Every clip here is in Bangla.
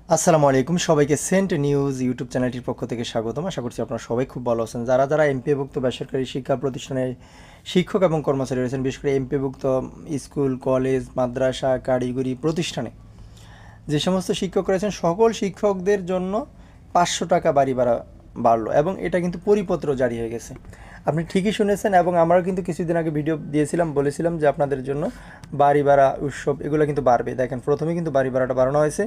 আসসালামু আলাইকুম, সবাইকে সেন্ট নিউজ ইউটিউব চ্যানেলটির পক্ষ থেকে স্বাগতম। আশা করছি আপনারা সবাই খুব ভালো আছেন। যারা যারা এমপিওভুক্ত বেসরকারি শিক্ষা প্রতিষ্ঠানে শিক্ষক এবং কর্মচারী রয়েছেন, বিশেষ করে এমপিওভুক্ত স্কুল, কলেজ, মাদ্রাসা, কারিগরি প্রতিষ্ঠানে যে সমস্ত শিক্ষক রয়েছেন, সকল শিক্ষকদের জন্য 500 টাকা বাড়ি ভাড়া বাড়লো এবং এটা কিন্তু পরিপত্র জারি হয়ে গেছে। আপনি ঠিকই শুনেছেন এবং আমরাও কিন্তু কিছুদিন আগে ভিডিও দিয়েছিলাম, বলেছিলাম যে আপনাদের জন্য বাড়ি ভাড়া উৎসব এগুলো কিন্তু বাড়বে। দেখেন, প্রথমে কিন্তু বাড়ি ভাড়াটা বাড়ানো হয়েছে।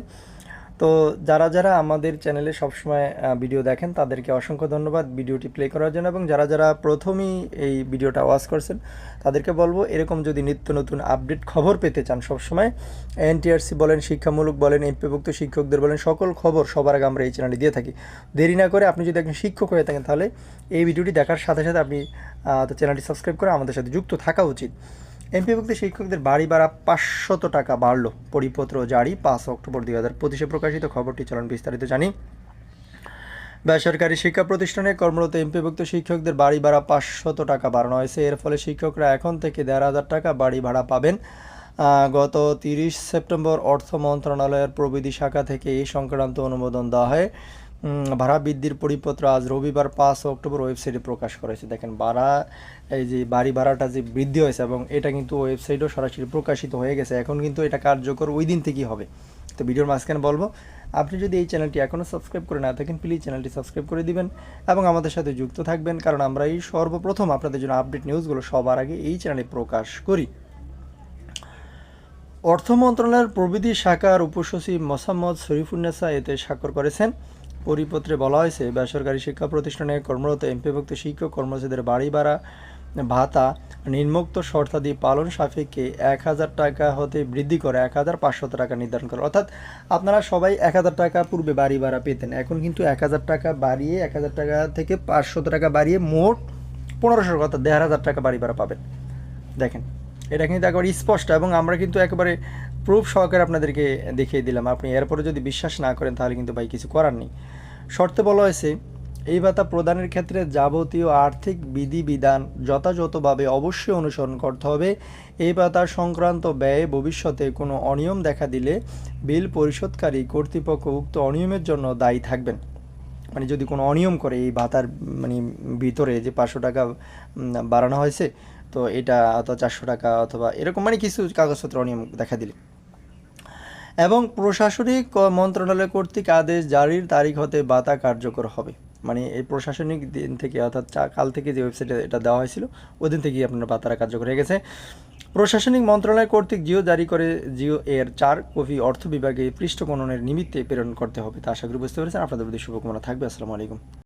তো যারা যারা আমাদের চ্যানেলে সবসময় ভিডিও দেখেন তাদেরকে অসংখ্য ধন্যবাদ ভিডিওটি প্লে করার জন্য, এবং যারা যারা প্রথমেই এই ভিডিওটা ওয়াচ করছেন তাদেরকে বলবো, এরকম যদি নিত্য নতুন আপডেট খবর পেতে চান সবসময়, এনটিআরসি বলেন, শিক্ষামূলক বলেন, এমপিভুক্ত শিক্ষকদের বলেন, সকল খবর সবার আগে আমরা এই চ্যানেলে দিয়ে থাকি। দেরি না করে আপনি যদি একজন শিক্ষক হয়ে থাকেন তাহলে এই ভিডিওটি দেখার সাথে সাথে আপনি চ্যানেলটি সাবস্ক্রাইব করে আমাদের সাথে যুক্ত থাকা উচিত। এমপিভুক্ত শিক্ষকদের বাড়ি ভাড়া 500 টাকা বাড়ল, পরিপত্র জারি 5 অক্টোবর 2025 প্রকাশিত। খবরটি চলুন বিস্তারিত জানি। বেসরকারি শিক্ষা প্রতিষ্ঠানে কর্মরত এমপিভুক্ত শিক্ষকদের বাড়ি ভাড়া 500 টাকা বাড়ানো হয়েছে। এর ফলে শিক্ষকরা এখন থেকে 1,500 টাকা বাড়ি ভাড়া পাবেন। গত 30 সেপ্টেম্বর অর্থ মন্ত্রণালয়ের প্রবিধি শাখা থেকে এই সংক্রান্ত অনুমোদন দেওয়া হয়। ভাড়া বৃদ্ধির পরিপত্র আজ রবিবার 5 অক্টোবর ওয়েবসাইটে প্রকাশ করা হয়েছে। দেখেন, এই যে বাড়ি ভাড়াটা যে বৃদ্ধি হয়েছে এবং এটা কিন্তু ওয়েবসাইটেও সরাসরি প্রকাশিত হয়ে গেছে। এখন কিন্তু এটা কার্যকর ওই দিন থেকেই হবে। তো ভিডিওর মাঝখানে বলবো, আপনি যদি এই চ্যানেলটি এখনও সাবস্ক্রাইব করে না থাকেন, প্লিজ চ্যানেলটি সাবস্ক্রাইব করে দিবেন এবং আমাদের সাথে যুক্ত থাকবেন, কারণ আমরা এই সর্বপ্রথম আপনাদের জন্য আপডেট নিউজগুলো সবার আগে এই চ্যানেলে প্রকাশ করি। অর্থ মন্ত্রণালয়ের প্রবিধি শাখার উপসচিব মোসাম্মদ শরীফুন্নেসা এতে স্বাক্ষর করেছেন। পরিপত্রে বলা হয়েছে, বেসরকারি শিক্ষা প্রতিষ্ঠানে কর্মরত এমপিভুক্ত শিক্ষক কর্মচারীদের বাড়ি ভাড়া ভাতা নিম্নোক্ত শর্তাদি পালন সাপেক্ষে 1,000 টাকা হতে বৃদ্ধি করে 1,500 টাকা নির্ধারণ করে। অর্থাৎ আপনারা সবাই 1,000 টাকা পূর্বে বাড়ি ভাড়া পেতেন, এখন কিন্তু 1,000 টাকা বাড়িয়ে 1,000 টাকা থেকে 500 টাকা বাড়িয়ে মোট 1,500, অর্থাৎ 1,500 টাকা বাড়ি ভাড়া পাবেন। দেখেন, এটা কিন্তু একেবারে স্পষ্ট এবং আমরা কিন্তু একেবারে প্রুফ সহকারে আপনাদেরকে দেখিয়ে দিলাম। আপনি এরপরে যদি বিশ্বাস না করেন তাহলে কিন্তু ভাই কিছু করার নেই। শর্তে বলা হয়েছে, এই ভাতা প্রদানের ক্ষেত্রে যাবতীয় আর্থিক বিধিবিধান যথাযথভাবে অবশ্যই অনুসরণ করতে হবে। এই ভাতা সংক্রান্ত ব্যয়ে ভবিষ্যতে কোনো অনিয়ম দেখা দিলে বিল পরিশোধকারী কর্তৃপক্ষ উক্ত অনিয়মের জন্য দায়ী থাকবেন। মানে যদি কোনো অনিয়ম করে এই ভাতার মানে ভিতরে যে 500 টাকা বাড়ানো হয়েছে, তো এটা অথবা 400 টাকা অথবা এরকম মানে কিছু কাগজপত্র অনিয়ম দেখা দিলে, এবং প্রশাসনিক মন্ত্রণালয় কর্তৃক আদেশ জারির তারিখ হতে ভাতা কার্যকর হবে। মানে এই প্রশাসনিক দিন থেকে, অর্থাৎ কাল থেকে যে ওয়েবসাইটে এটা দেওয়া হয়েছিল ওই দিন থেকেই আপনার ভাতাটা কার্যকর হয়ে গেছে। প্রশাসনিক মন্ত্রণালয় কর্তৃক জিও জারি করে জিও এর 4 কপি অর্থ বিভাগে পৃষ্ঠ গণনের নিমিত্তে প্রেরণ করতে হবে। তা আশা করি বুঝতে পেরেছেন। আপনাদের প্রতি শুভকামনা থাকবে। আসসালামু আলাইকুম।